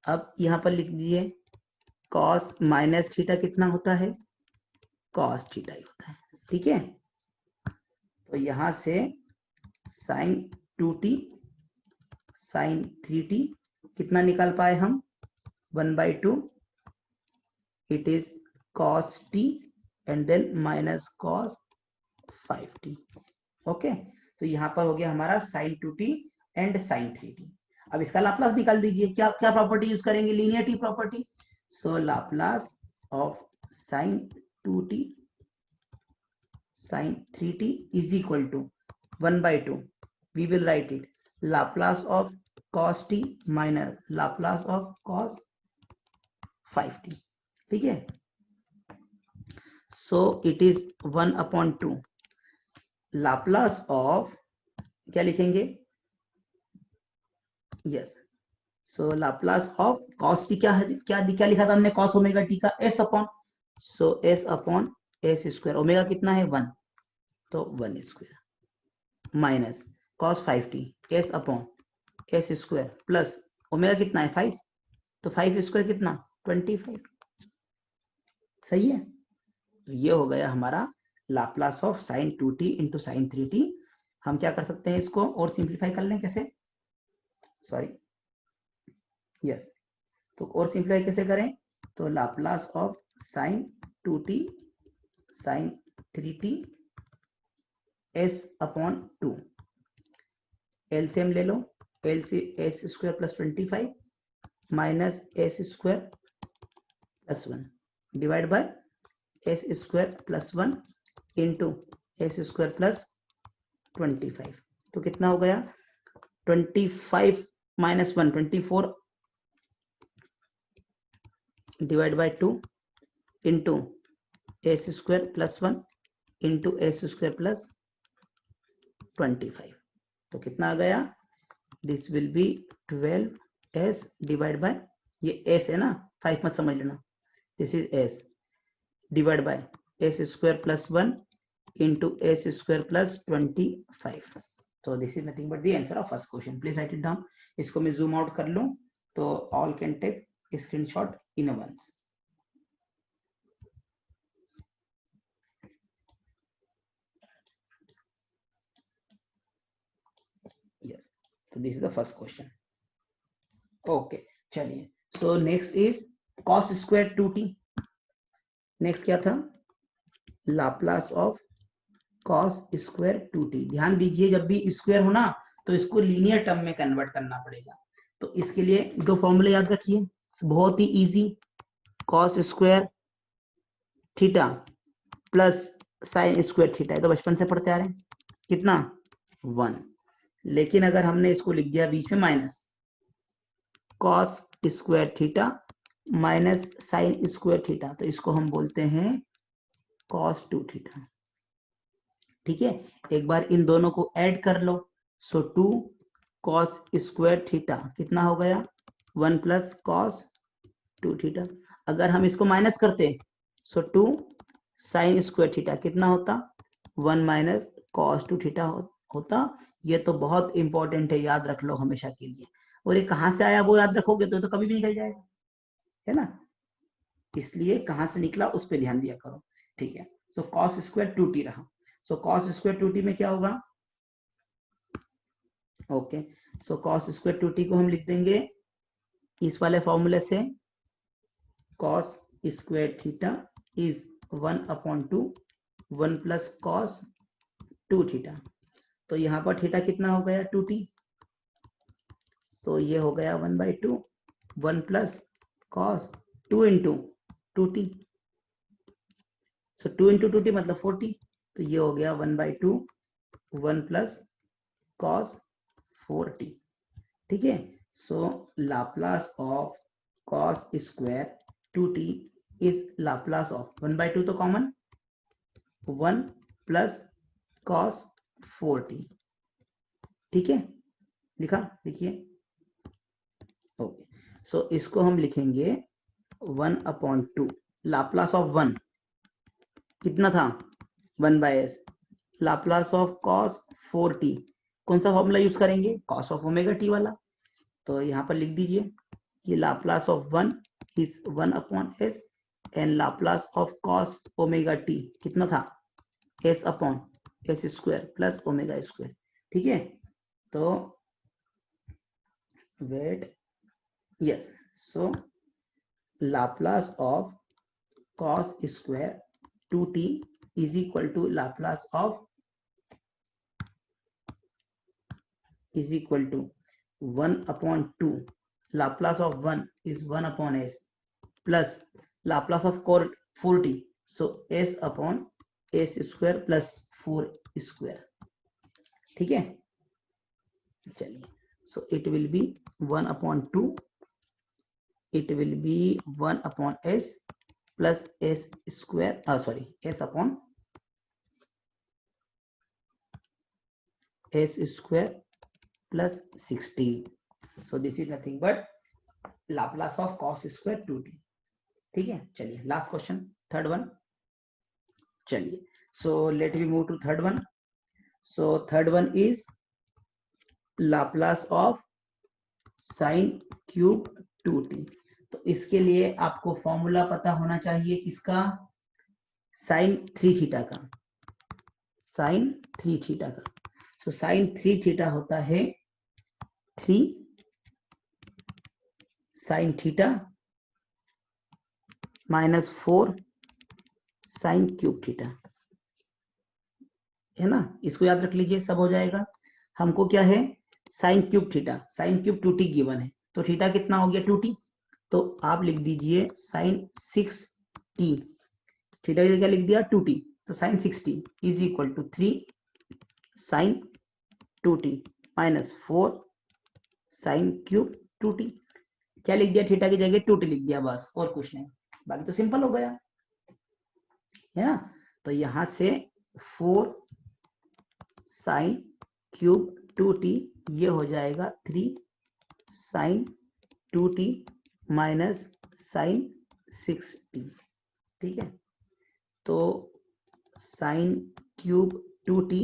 अब यहां पर लिख दीजिए कॉस माइनस थीटा कितना होता है, कॉस थीटा ही होता है, ठीक है। तो यहां से साइन 2t साइन 3t कितना निकाल पाए हम, 1/2 it is cos t and then minus cos 5t, okay. तो यहां पर हो गया हमारा sin 2t and sin 3t। अब इसका लाप्लास निकाल दीजिए, क्या क्या प्रॉपर्टी यूज करेंगे, linearity property. So Laplace of sin 2t sin 3t is equal to 1/2, we will write it Laplace of cos t minus Laplace of cos 5t, ठीक है। So it is 1/2 Laplace of, क्या लिखेंगे, yes, so Laplace of cos t क्या है, क्या लिखा था हमने cos ओमेगा t का s upon, so s upon s square, omega कितना है 1, तो 1 square minus cos 5t s upon s square plus omega कितना है 5, तो 5 स्क्वायर कितना 25, सही है। तो ये हो गया हमारा Laplace of sine 2t into sine 3t। हम क्या कर सकते हैं, इसको और सिंप्लीफाई कर लें, कैसे, सॉरी यस, तो और सिंप्लीफाई कैसे करें, तो Laplace of sine 2t sine 3t s upon 2, LCM ले लो, L C s square plus 25 minus s square plus 1 divide by s square plus 1 into s square plus 25, तो कितना हो गया 25 minus 1 24 divide by 2 into s square plus 1 into s square plus 25, तो कितना आ गया, this will be 12s divide by, ये s है ना, 5 मत समझ लेना, this is s divide by s square plus 1 into s square plus 25, तो this is nothing but the answer of first question, please write it down. इसको मैं zoom out कर लूं तो all can take screenshot in a once, yes, तो this is the first question, okay. चलिए, so next is cos square 2t, next क्या था, Laplace of cos square 2t। ध्यान दीजिए जब भी स्क्वायर हो ना तो इसको लीनियर टर्म में कन्वर्ट करना पड़ेगा, तो इसके लिए दो फॉर्मूले याद रखिए, बहुत ही easy. Cos square theta plus sine square theta, तो बचपन से पढ़ते आ रहे हैं, कितना 1। लेकिन अगर हमने इसको लिख दिया बीच में minus, cos square theta minus sign square theta, तो इसको हम बोलते हैं कॉस 2 थीटा। ठीक है, एक बार इन दोनों को ऐड कर लो, सो 2 कॉस स्क्वायर थीटा कितना हो गया 1 प्लस कॉस 2 थीटा। अगर हम इसको माइनस करते सो 2 साइन स्क्वायर थीटा कितना होता 1 माइनस कॉस 2 थीटा होता। ये तो बहुत इंपॉर्टेंट है, याद रख लो हमेशा के लिए। और ये कहां से आया वो याद रखोगे तो कभी भी निकल जाएगा, है ना, इसलिए कहां से निकला उस पर ध्यान दिया करो। ठीक है, सो कॉस स्क्वायर 2t रहा। सो कॉस स्क्वायर 2t में क्या होगा, okay, so cos square 2t को हम लिख देंगे इस वाले फॉर्मूले से, cos square theta is 1/2 1 plus cos 2 theta. तो यहाँ पर थीटा कितना हो गया 2t, तो ये हो गया 1/2 1 प्लस कॉस 2 इंटू 2t, सो 2 इंटू 2t मतलब 40, तो ये हो गया 1/2 1 प्लस कॉस 4t। ठीक है, so Laplace of cos square 2t is Laplace of 1/2 तो कॉमन 1 प्लस कॉस 4t। ठीक है, लिखा, लिखिए, ओके। सो इसको हम लिखेंगे 1/2 लाप्लास ऑफ 1 कितना था 1/s, Laplace of cos 4t, कौन सा फॉर्मूला यूज करेंगे कॉस ऑफ ओमेगा टी वाला, तो यहाँ पर लिख दीजिए कि Laplace of 1 is 1/s and Laplace of cos omega t कितना था s/s square plus omega square. ठीक है, तो wait, yes, so Laplace of cos square 2t is equal to Laplace of is equal to 1/2 Laplace of 1 is 1/s plus Laplace of 4t, so s/s square plus 4 square। ठीक है, चलिए, so it will be 1/2, it will be 1/s plus s square, sorry, s square plus 60. So this is nothing but Laplace of cos square 2t। ठीक है, चलिए last question, third one. चलिए, so let we move to third one. So third one is Laplace of sine cube 2t। तो इसके लिए आपको formula पता होना चाहिए किसका, साइन 3 थीटा का, साइन 3 थीटा का। सो साइन 3 थीटा होता है 3 sine theta minus 4 sine cube theta, है ना, इसको याद रख लीजिए, सब हो जाएगा। हमको क्या है sine cube theta, sign cube 2t given है, तो थीटा कितना हो गया 2t, तो आप लिख दीजिए साइन 6t, थीटा क्या लिख दिया 2t, तो sine 6t is equal to 3 sine 2t minus 4 sine cube 2t। क्या लिख दिया थीटा की जगह 2t लिख दिया, बस और कुछ नहीं, बाकी तो सिंपल हो गया, है ना। तो यहां से 4 साइन क्यूब 2t ये हो जाएगा 3 sine 2t minus sign 6t। ठीक है, तो साइन क्यूब 2t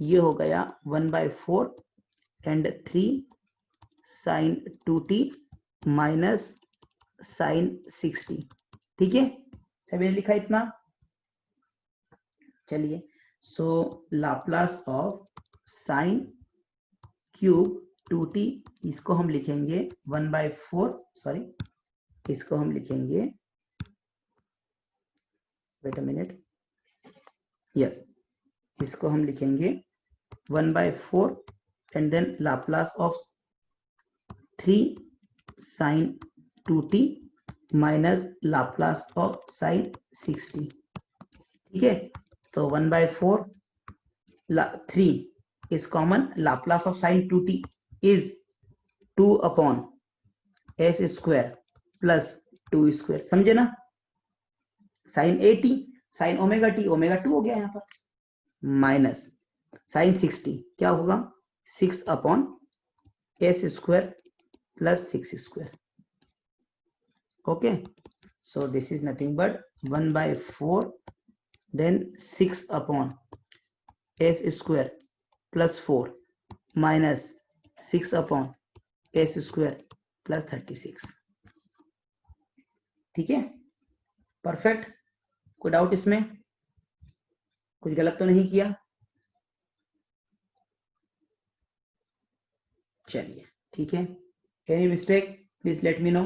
ये हो गया 1/4 and 3 sine 2t minus sign 6t। ठीक है, सभी ने लिखा इतना। चलिए, so Laplace of sine cube 2t इसको हम लिखेंगे 1/4, सॉरी इसको हम लिखेंगे, वेट अ मिनट, यस, इसको हम लिखेंगे 1/4 and then Laplace of 3 sin 2t minus Laplace of sin 6t. ठीक है, तो 1/4 3 is common. Laplace of sin 2t is 2 upon s square plus 2 square. समझे ना? sin 80 sin omega T, omega 2 हो गया यहाँ पर, माइनस sin 60 क्या होगा 6 upon s square plus 6 square. Okay, so this is nothing but 1/4 then 6 upon s square plus 4 minus 6 upon s square plus 36. ठीक है, परफेक्ट. कोई डाउट इसमें? कुछ गलत तो नहीं किया? चलिए ठीक है. Any mistake please let me know.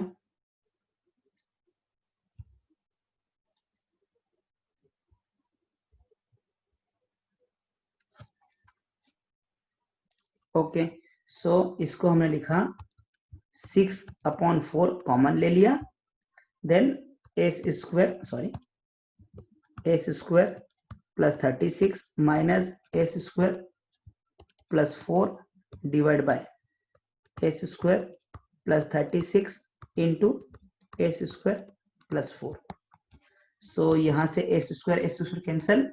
Okay, so इसको हमने लिखा 6/4 कॉमन ले लिया, then s square plus 36 minus s square plus 4 divide by s square plus 36 into s square plus 4. So यहाँ से s square cancel,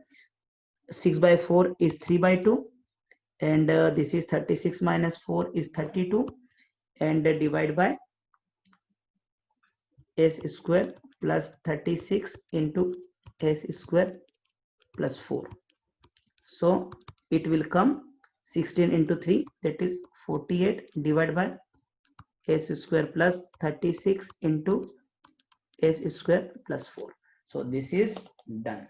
6/4 is 3/2 and this is 36 minus 4 is 32 and divide by s square plus 36 into s square plus 4. So it will come 16 into 3, that is 48 divided by s square plus 36 into s square plus 4. So this is done.